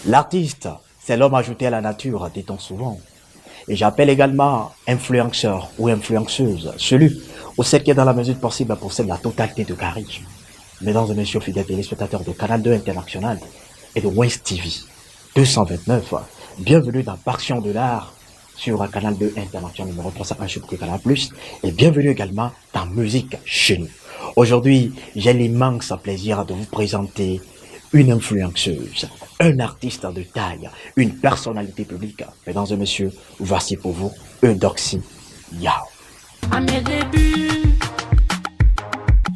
L'artiste, c'est l'homme ajouté à la nature, dit-on souvent. Et j'appelle également influenceur ou influenceuse, celui ou celle qui est dans la mesure possible possède la totalité de charisme. Mesdames et messieurs, fidèles téléspectateurs de Canal 2 International et de West TV 229, bienvenue dans Passion de l'art sur Canal 2 International numéro 301 sur Canal+, et bienvenue également dans Musique chez nous. Aujourd'hui, j'ai l'immense plaisir de vous présenter une influenceuse, un artiste de taille, une personnalité publique. Mesdames et messieurs, voici pour vous Eudoxie Yao. À mes débuts,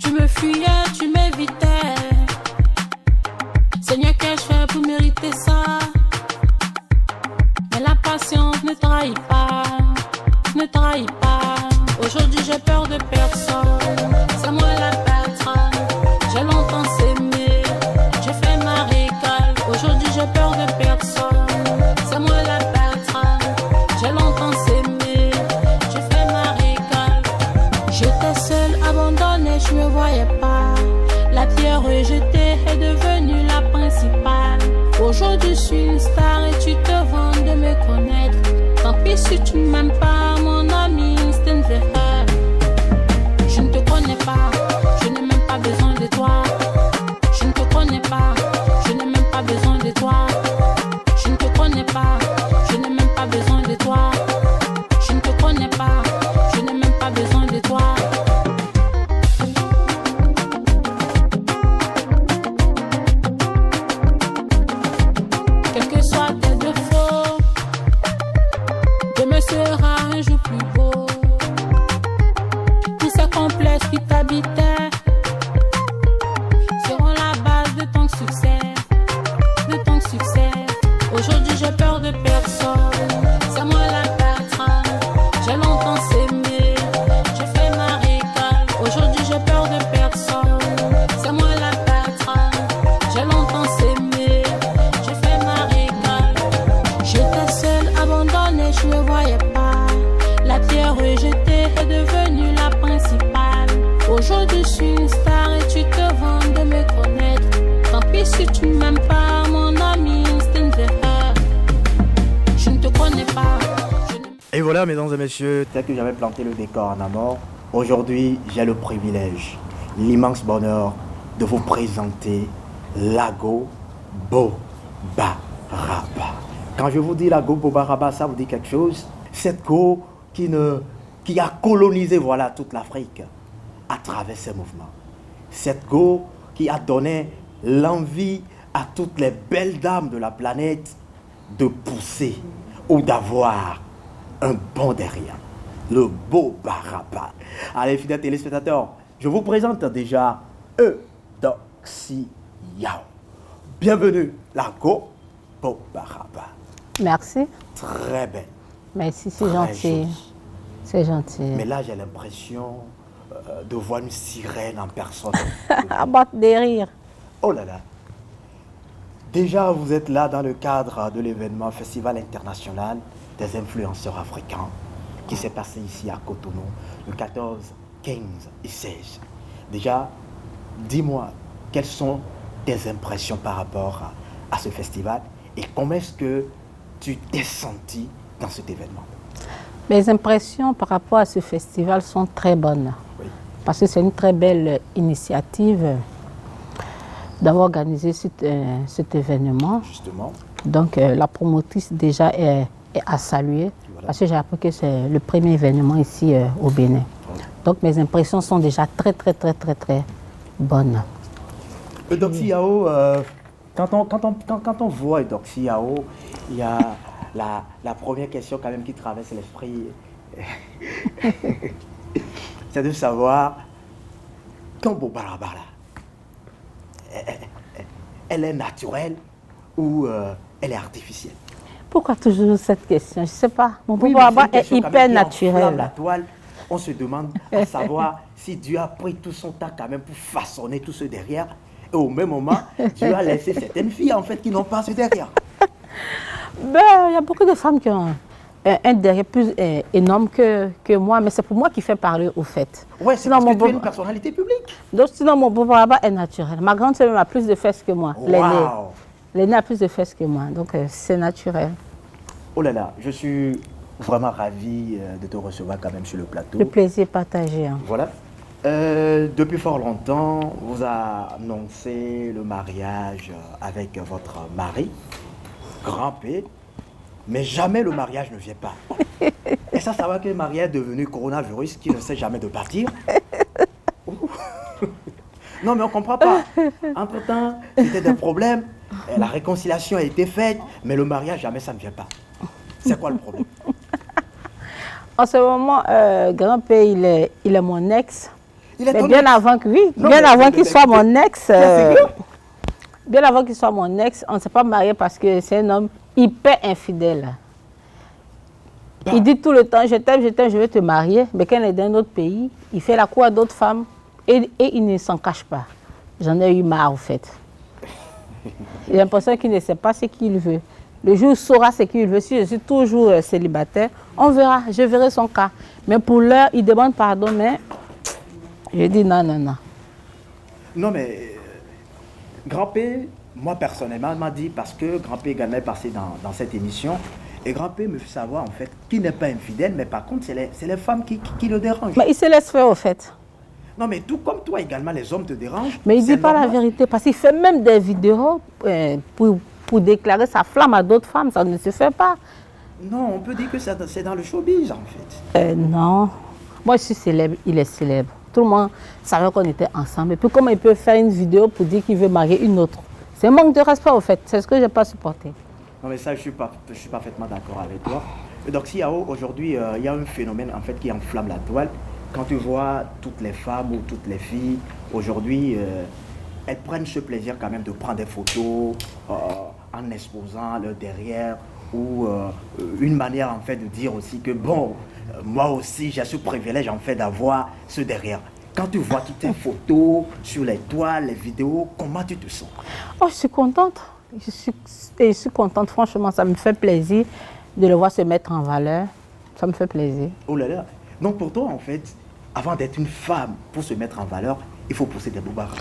tu me fuyais, tu m'évitais. Seigneur, qu'ai-je fait pour mériter ça? Mais la patience ne trahit pas, ne trahit pas. Aujourd'hui, j'ai peur de personne, c'est moi la patronne. J'ai longtemps s'aimé, j'ai fait ma récale. Aujourd'hui, j'ai peur de personne, c'est moi la patronne. J'ai longtemps s'aimé, j'ai fait ma récale. J'étais seule, abandonnée, je me voyais pas. La pierre rejetée est devenue la principale. Aujourd'hui, je suis une star et tu te vends de me connaître. Tant pis si tu ne m'aimes pas, mon ami, c'est une erreur. Je ne te connais pas, je n'ai même pas besoin de toi. Je ne te connais pas, je n'ai même pas besoin de toi. Je ne te connais pas, je n'ai même pas besoin de toi. Je ne te connais pas, je n'ai même pas besoin de toi. Quels que soient tes défauts, demain sera un jour plus beau. Tous ces complexes qui t'habitaient seront la base de ton succès, de ton succès. Aujourd'hui, j'ai peur de personne, c'est moi la patronne. J'ai longtemps s'aimé, j'ai fait ma récale. Aujourd'hui, j'ai peur de personne, c'est moi la patronne. J'ai longtemps s'aimé, j'ai fait ma récale. J'étais seule, abandonnée, je me voyais pas. La pierre rejetée est devenue la principale. Aujourd'hui, je suis une star et tu te vends de me connaître. Tant pis si tu ne m'aimes pas, mon ami, c'est une erreur. Je ne te connais pas. Et voilà, mesdames et messieurs, tel que j'avais planté le décor en amont, aujourd'hui, j'ai le privilège, l'immense bonheur de vous présenter Lago Bobaraba. Quand je vous dis Lago Bobaraba, ça vous dit quelque chose? Cette go qui a colonisé voilà, toute l'Afrique à travers ses mouvements. Cette go qui a donné l'envie à toutes les belles dames de la planète de pousser ou d'avoir un bon derrière. Le Bobaraba. Allez, fidèles téléspectateurs, je vous présente déjà Eudoxie Yao. Bienvenue, Lago Bobaraba. Merci. Très belle. Merci, c'est Très gentil. jolie. C'est gentil. Mais là, j'ai l'impression de voir une sirène en personne. À battre des rires. Oh là là. Déjà, vous êtes là dans le cadre de l'événement Festival international des influenceurs africains qui s'est passé ici à Cotonou le 14, 15 et 16. Déjà, dis-moi, quelles sont tes impressions par rapport à ce festival et comment est-ce que tu t'es senti dans cet événement? Mes impressions par rapport à ce festival sont très bonnes. Oui. Parce que c'est une très belle initiative d'avoir organisé cet événement. Justement. Donc la promotrice déjà est à saluer. Voilà. Parce que j'ai appris que c'est le premier événement ici au Bénin. Oui. Donc mes impressions sont déjà très bonnes. Eudoxie Yao, quand on voit Eudoxie Yao, il y a la première question quand même qui traverse l'esprit. C'est de savoir, quand Bobaraba, elle est naturelle ou elle est artificielle? Pourquoi toujours cette question? Je ne sais pas. Mon Oui, Bobaraba mais est c'est une question hyper quand même qui enflamme la naturel. toile. On se demande à savoir si Dieu a pris tout son temps quand même pour façonner tout ce derrière. Et au même moment, Dieu a laissé certaines filles en fait qui n'ont pas ce derrière. Ben, il y a beaucoup de femmes qui ont un derrière plus énorme que moi, mais c'est pour moi qui fait parler au fait. Ouais, c'est Sinon, parce que mon tu es une personnalité publique. Donc, sinon, mon Bobaraba est naturel. Ma grande sœur a plus de fesses que moi. Waouh. L'aîné a plus de fesses que moi, donc c'est naturel. Oh là là, je suis vraiment ravi de te recevoir quand même sur le plateau. Le plaisir est partagé. Hein. Voilà. Depuis fort longtemps, vous annoncez le mariage avec votre mari, Grand P, mais jamais le mariage ne vient pas. Et ça va que Maria est devenue coronavirus qui ne sait jamais de partir. Non, mais on ne comprend pas. Entre-temps, c'était des problèmes. La réconciliation a été faite, mais le mariage, jamais ça ne vient pas. C'est quoi le problème? En ce moment, Grand P, il est mon ex. Il est mais ton bien ex. avant que, oui, Non, bien mais- avant mais- qu'il mais- soit mon ex. Mais Bien avant qu'il soit mon ex, on ne s'est pas marié parce que c'est un homme hyper infidèle. Bah. Il dit tout le temps, je t'aime, je vais te marier. Mais quand il est dans un autre pays, il fait la cour à d'autres femmes et il ne s'en cache pas. J'en ai eu marre, en fait. J'ai l'impression qu'il ne sait pas ce qu'il veut. Le jour où il saura ce qu'il veut, si je suis toujours célibataire, on verra, je verrai son cas. Mais pour l'heure, il demande pardon, mais je dis non, non, non. Non, mais Grand P, moi personnellement, m'a dit, parce que Grand P également est passé dans cette émission, et Grand P me fait savoir en fait qu'il n'est pas infidèle, mais par contre, c'est les femmes qui le dérangent. Mais il se laisse faire, au fait. Non, mais tout comme toi également, les hommes te dérangent. Mais il ne c'est dit pas la normal. vérité parce qu'il fait même des vidéos pour déclarer sa flamme à d'autres femmes. Ça ne se fait pas. Non, on peut dire que c'est dans le showbiz en fait. Non. Moi, je suis célèbre, il est célèbre. Tout le monde savait qu'on était ensemble. Et puis, comment il peut faire une vidéo pour dire qu'il veut marier une autre? C'est un manque de respect, au fait. C'est ce que je n'ai pas supporté. Non, mais ça, je suis parfaitement d'accord avec toi. Et donc, Yao, aujourd'hui, il y a un phénomène en fait qui enflamme la toile. Quand tu vois toutes les femmes ou toutes les filles, aujourd'hui, elles prennent ce plaisir quand même de prendre des photos en exposant leur derrière ou une manière en fait de dire aussi que bon, moi aussi j'ai ce privilège en fait d'avoir ce derrière. Quand tu vois toutes tes photos sur les toiles, les vidéos, comment tu te sens? Oh, je suis contente. Je suis contente. Franchement, ça me fait plaisir de le voir se mettre en valeur. Ça me fait plaisir. Oh là là. Donc pour toi, en fait, avant d'être une femme, pour se mettre en valeur, il faut pousser des bobards.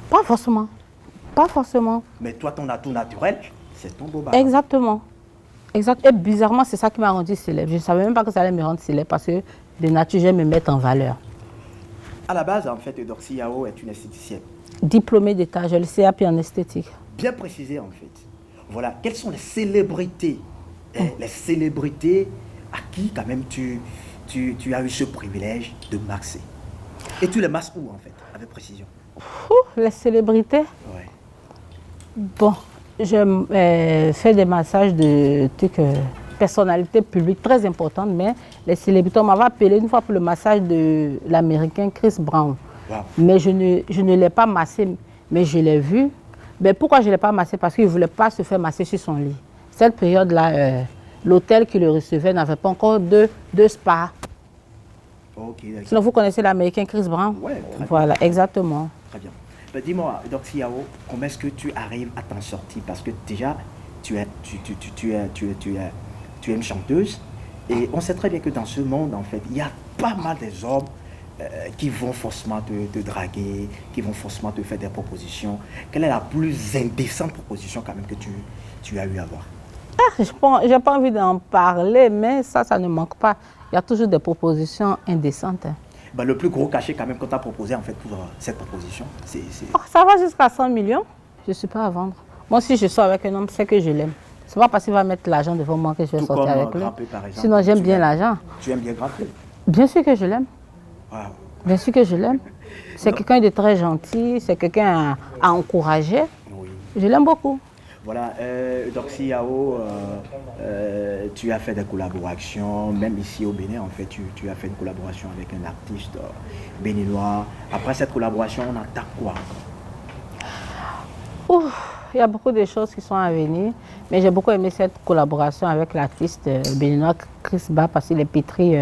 Pas forcément. Pas forcément. Mais toi, ton atout naturel, c'est ton bobard. Exactement. Exact. Et bizarrement, c'est ça qui m'a rendu célèbre. Je ne savais même pas que ça allait me rendre célèbre parce que de nature, j'aime me mettre en valeur. À la base, en fait, Eudoxie Yao est une esthéticienne. Diplômée d'État, je le sais, puis en esthétique. Bien précisé, en fait. Voilà, quelles sont les célébrités, les célébrités à qui, quand même, tu as eu ce privilège de maxer? Et tu les masses où, en fait, avec précision? Les célébrités. Ouais. Bon, je fais des massages de personnalités publiques très importantes, mais les célébrités, on m'avait appelé une fois pour le massage de l'Américain Chris Brown. Wow. Mais je ne l'ai pas massé, mais je l'ai vu. Mais pourquoi je ne l'ai pas massé? Parce qu'il ne voulait pas se faire masser sur son lit. Cette période-là, l'hôtel qui le recevait n'avait pas encore de spa. Ok, d'accord. Sinon, vous connaissez l'Américain Chris Brown? Ouais, très bien. Voilà, exactement. Très bien. Ben, dis-moi, Eudoxie Yao, comment est-ce que tu arrives à t'en sortir? Parce que déjà, tu es une chanteuse. Et on sait très bien que dans ce monde, en fait, il y a pas mal des hommes qui vont forcément te draguer, qui vont forcément te faire des propositions. Quelle est la plus indécente proposition quand même que tu as eu à voir? Je n'ai pas envie d'en parler, mais ça ne manque pas. Il y a toujours des propositions indécentes. Hein. Ben, le plus gros cachet quand même qu'on t'a proposé en fait pour cette proposition, c'est... Oh, ça va jusqu'à 100 millions. Je ne suis pas à vendre. Moi, si je sors avec un homme, c'est que je l'aime. C'est pas parce qu'il va mettre l'argent devant moi que je vais Tout sortir comme avec lui. Grand P, par exemple. Sinon, j'aime Tu bien aimes- l'argent. Tu aimes bien Grand P? Bien sûr que je l'aime. Wow. Bien sûr que je l'aime. C'est quelqu'un de très gentil, c'est quelqu'un à encourager. Oui. Je l'aime beaucoup. Voilà, Eudoxie Yao, tu as fait des collaborations, même ici au Bénin, en fait, tu as fait une collaboration avec un artiste béninois. Après cette collaboration, on attend quoi encore? Ouf, il y a beaucoup de choses qui sont à venir, mais j'ai beaucoup aimé cette collaboration avec l'artiste béninois Chris Ba parce qu'il est pétri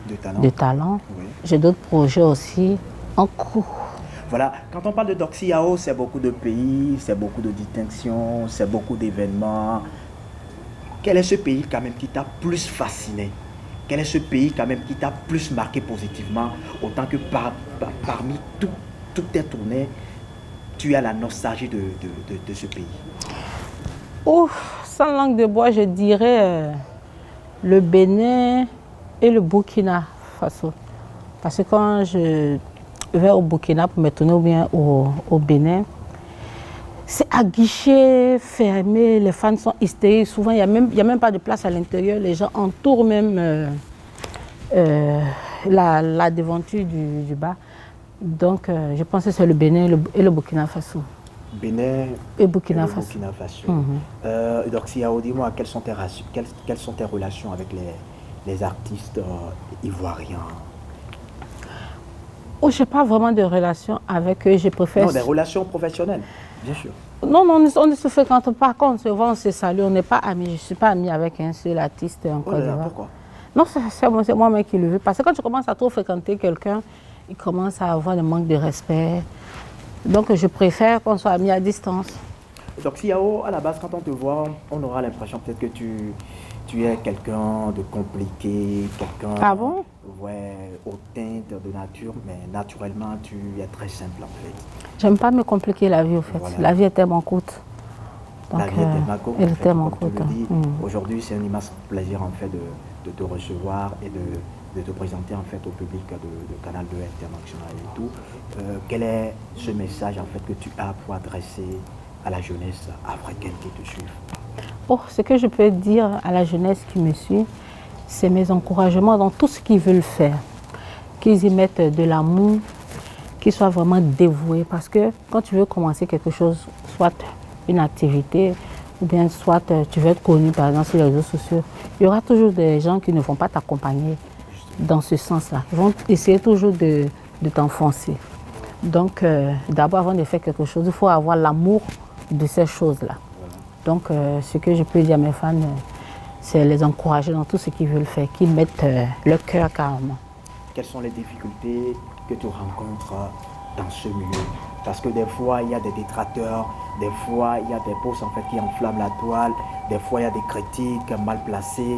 De talent. de talent. Oui. J'ai d'autres projets aussi en cours. Voilà, quand on parle de Eudoxie Yao, c'est beaucoup de pays, c'est beaucoup de distinctions, c'est beaucoup d'événements. Quel est ce pays quand même qui t'a plus fasciné? Quel est ce pays quand même qui t'a plus marqué positivement, autant que parmi toutes tes tournées, tu as la nostalgie de ce pays? Ouf, sans langue de bois, je dirais le Bénin et le Burkina Faso. Parce que quand je vais au Burkina pour me tourner ou bien au Bénin, c'est à guichet fermé, les fans sont hystériques. Souvent, il n'y a même pas de place à l'intérieur. Les gens entourent même la devanture du bar. Donc, je pense que c'est le Bénin et le Burkina Faso. Bénin et Burkina Faso. Donc, Siao, dis-moi, quelles sont tes relations avec les artistes ivoiriens? Oh, je n'ai pas vraiment de relations avec eux, je préfère... Non, des relations professionnelles, bien sûr. Non, on ne se fréquente pas. Quand on se voit, on se salue, on n'est pas amis. Je ne suis pas amie avec un seul artiste en Côte d'Ivoire. Pourquoi? Non, c'est moi-même qui le veux. Parce que quand tu commences à trop fréquenter quelqu'un, il commence à avoir un manque de respect. Donc, je préfère qu'on soit amis à distance. Donc, Siao, à la base, quand on te voit, on aura l'impression peut-être que tu es quelqu'un de compliqué, quelqu'un... Ah bon? Ouais, hautain de nature, mais naturellement, tu es très simple en fait. J'aime pas me compliquer la vie, au fait. Voilà. La vie est tellement courte. Donc, la vie est tellement courte. Elle est tellement courte. Aujourd'hui, c'est un immense plaisir en fait de te recevoir et de te présenter en fait au public de Canal 2 International et tout. Quel est ce message en fait que tu as pour adresser à la jeunesse africaine qui te suit? Oh, ce que je peux dire à la jeunesse qui me suit, c'est mes encouragements dans tout ce qu'ils veulent faire. Qu'ils y mettent de l'amour, qu'ils soient vraiment dévoués. Parce que quand tu veux commencer quelque chose, soit une activité, ou bien soit tu veux être connu par exemple sur les réseaux sociaux, il y aura toujours des gens qui ne vont pas t'accompagner dans ce sens-là. Ils vont essayer toujours de t'enfoncer. Donc d'abord, avant de faire quelque chose, il faut avoir l'amour de ces choses-là. Donc ce que je peux dire à mes fans, c'est les encourager dans tout ce qu'ils veulent faire, qu'ils mettent leur cœur carrément. Quelles sont les difficultés que tu rencontres dans ce milieu? Parce que des fois, il y a des détracteurs, des fois, il y a des posts en fait, qui enflamment la toile, des fois, il y a des critiques mal placées.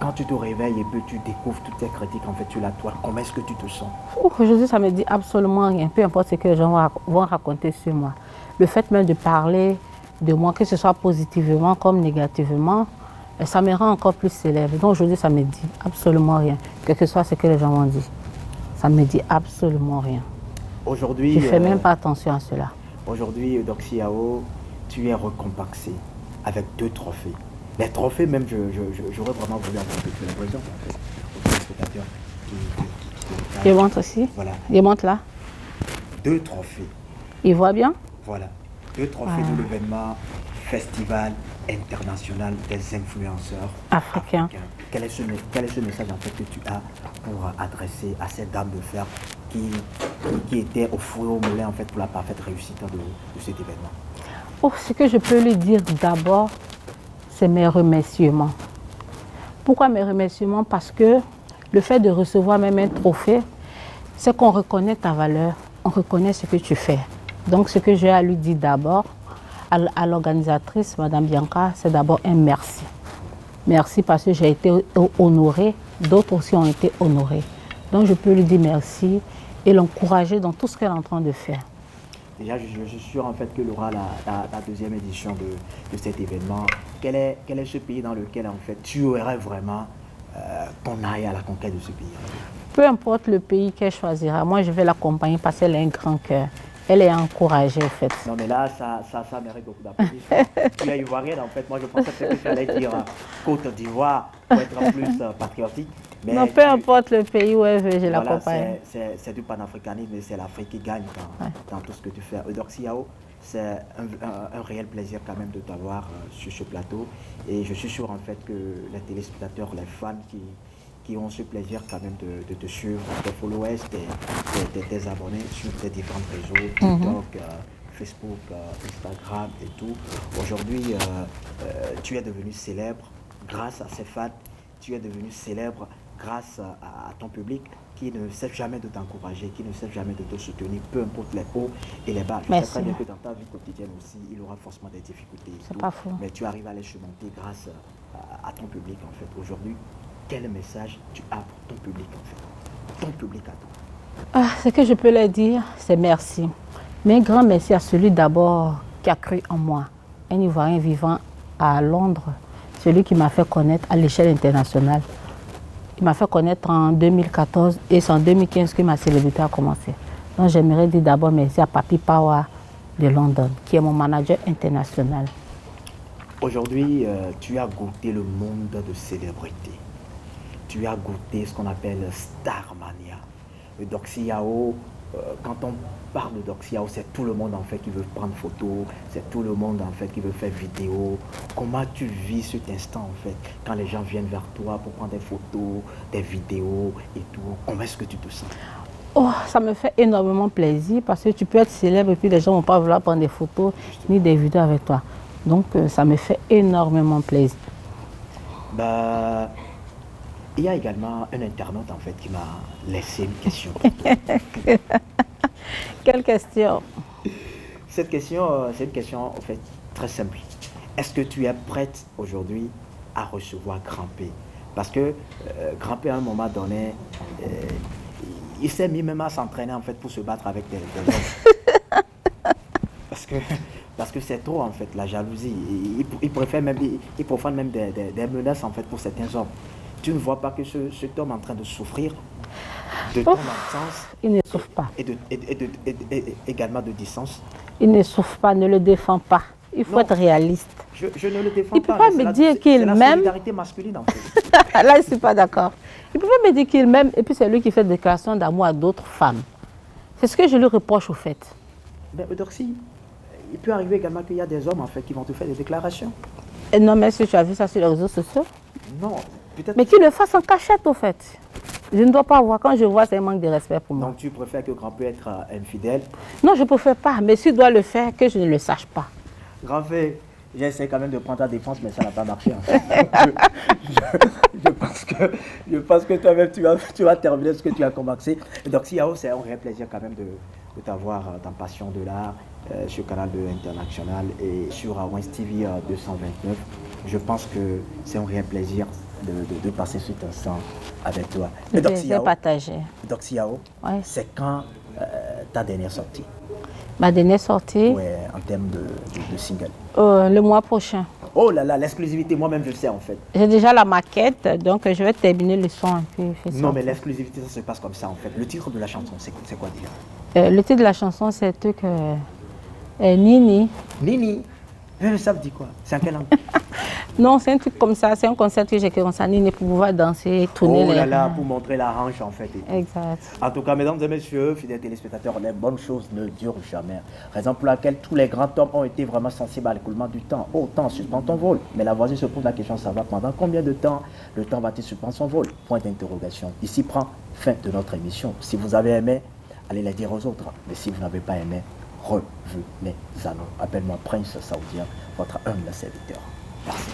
Quand tu te réveilles et puis tu découvres toutes ces critiques en fait, sur la toile, comment est-ce que tu te sens? Aujourd'hui, ça ne me dit absolument rien, peu importe ce que les gens vont raconter sur moi. Le fait même de parler de moi, que ce soit positivement comme négativement, ça me rend encore plus célèbre. Donc aujourd'hui, ça ne me dit absolument rien, quel que soit ce que les gens m'ont dit. Ça ne me dit absolument rien. Aujourd'hui, je ne fais même pas attention à cela. Aujourd'hui, donc Siao, tu es récompensé avec 2 trophées. Les trophées, même, j'aurais vraiment voulu avoir que tu les présentes en fait, aux téléspectateurs qui montre aussi. Voilà. Il montre là. 2 trophées. Il voit bien. Voilà. 2 trophées de l'événement Festival international des influenceurs africains. Quel est ce message en fait que tu as pour adresser à ces dames de fer qui étaient au four et au moulin en fait pour la parfaite réussite de cet événement? Oh, ce que je peux lui dire d'abord, c'est mes remerciements. Pourquoi mes remerciements? Parce que le fait de recevoir même un trophée, c'est qu'on reconnaît ta valeur, on reconnaît ce que tu fais. Donc ce que j'ai à lui dire d'abord, à l'organisatrice, Madame Bianca, c'est d'abord un merci. Merci parce que j'ai été honorée, d'autres aussi ont été honorés. Donc je peux lui dire merci et l'encourager dans tout ce qu'elle est en train de faire. Déjà, je suis sûr en fait qu'il y aura la 2e édition de cet événement. Quel est ce pays dans lequel en fait tu aurais vraiment qu'on aille à la conquête de ce pays? Peu importe le pays qu'elle choisira, moi je vais l'accompagner parce qu'elle a un grand cœur. Elle est encouragée en fait. Non mais là, ça mérite beaucoup d'applaudissements. Tu es ivoirienne en fait, moi je pensais que tu allais dire Côte d'Ivoire pour être plus patriotique. Mais non, peu importe le pays où elle veut, je l'accompagne. C'est du panafricanisme et c'est l'Afrique qui gagne dans tout ce que tu fais. Donc Siao, c'est un réel plaisir quand même de t'avoir sur ce plateau. Et je suis sûr en fait que les téléspectateurs, les fans qui ont ce plaisir quand même de te suivre, tes followers, tes abonnés sur tes différents réseaux, TikTok, Facebook, Instagram et tout. Aujourd'hui, tu es devenu célèbre grâce à ces fans, tu es devenu célèbre grâce à ton public qui ne cesse jamais de t'encourager, qui ne cesse jamais de te soutenir, peu importe les hauts et les bas. Je sais très bien que dans ta vie quotidienne aussi, il aura forcément des difficultés. C'est pas faux. Mais tu arrives à les surmonter grâce à ton public en fait. Aujourd'hui, quel message tu as pour ton public en fait? Ton public à toi. Ce que je peux leur dire, c'est merci. Mais un grand merci à celui d'abord qui a cru en moi. Un Ivoirien vivant à Londres, celui qui m'a fait connaître à l'échelle internationale. Il m'a fait connaître en 2014 et c'est en 2015 que ma célébrité a commencé. Donc j'aimerais dire d'abord merci à Papi Power de London, qui est mon manager international. Aujourd'hui, tu as goûté le monde de célébrité. Tu as goûté ce qu'on appelle Starmania. Le Doxy Yao, quand on parle de Doxy Yao, c'est tout le monde en fait qui veut prendre photo, c'est tout le monde en fait qui veut faire vidéo. Comment tu vis cet instant en fait, quand les gens viennent vers toi pour prendre des photos, des vidéos et tout? Comment est-ce que tu te sens? Oh, ça me fait énormément plaisir parce que tu peux être célèbre et puis les gens ne vont pas vouloir prendre des photos ni des vidéos avec toi. Donc ça me fait énormément plaisir. Bah, il y a également un internaute en fait qui m'a laissé une question. Quelle question? Cette question, c'est une question en fait très simple. Est-ce que tu es prête aujourd'hui à recevoir Grand-P? Parce que Grand-P à un moment donné, il s'est mis même à s'entraîner en fait pour se battre avec des hommes. Parce que c'est trop en fait la jalousie. Il profane même des menaces en fait pour certains hommes. Tu ne vois pas que cet homme est en train de souffrir de ton absence. Il ne souffre pas. Et également de distance. Il ne souffre pas, ne le défend pas. Il faut être réaliste. Je ne le défends Il pas. ne peut pas me dire qu'il m'aime. C'est la solidarité masculine en fait. Là, je ne suis pas d'accord. Il ne peut pas me dire qu'il m'aime et puis c'est lui qui fait des déclarations d'amour à d'autres femmes. C'est ce que je lui reproche au fait. Mais Eudoxie, il peut arriver également qu'il y a des hommes en fait qui vont te faire des déclarations. Et non, mais est-ce que tu as vu ça sur les réseaux sociaux? Non, peut-être. Mais qu'il le fasse en cachette au fait. Je ne dois pas voir. Quand je vois, c'est un manque de respect pour moi. Donc tu préfères que Grand-P être infidèle? Non, je ne préfère pas. Mais s'il doit le faire, que je ne le sache pas. Grand-P, j'ai essayé quand même de prendre ta défense, mais ça n'a pas marché. En fait. je pense que toi-même, tu vas terminer ce que tu as commencé. Donc, Yao, c'est un vrai plaisir quand même de t'avoir dans Passion de l'Art sur Canal 2 International et sur Wins TV 229. Je pense que c'est un réel plaisir de passer cet instant avec toi. Je partager. Doxy Yao, Ouais. c'est quand ta dernière sortie? Ma dernière sortie, Ouais, en termes de single. le mois prochain. Oh là là, l'exclusivité, moi-même je sais en fait. J'ai déjà la maquette, donc je vais terminer le son et puis faire ça. Non, mais l'exclusivité, ça se passe comme ça en fait. Le titre de la chanson, c'est quoi déjà? Le titre de la chanson, c'est un truc Nini. Nini. Ça veut dire quoi? C'est en quelle langue? Non, c'est un truc comme ça. C'est un concept que j'ai créé comme ça, Nini, pour pouvoir danser, tourner Oh les là là, mains. pour montrer la hanche en fait. Exact. En tout cas, mesdames et messieurs, fidèles téléspectateurs, les bonnes choses ne durent jamais. Raison pour laquelle tous les grands hommes ont été vraiment sensibles à l'écoulement du temps. Oh, temps, suspends ton vol. Mais la voisine se pose la question, ça va pendant combien de temps le temps va-t-il suspendre son vol? Point d'interrogation. Ici prend fin de notre émission. Si vous avez aimé, allez la dire aux autres. Mais si vous n'avez pas aimé, revenez à nous. Appelle-moi Prince Saoudien, votre humble serviteur. Merci.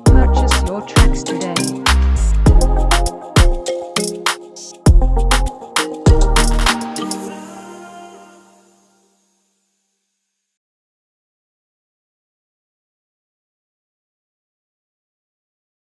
Purchase your tracks today.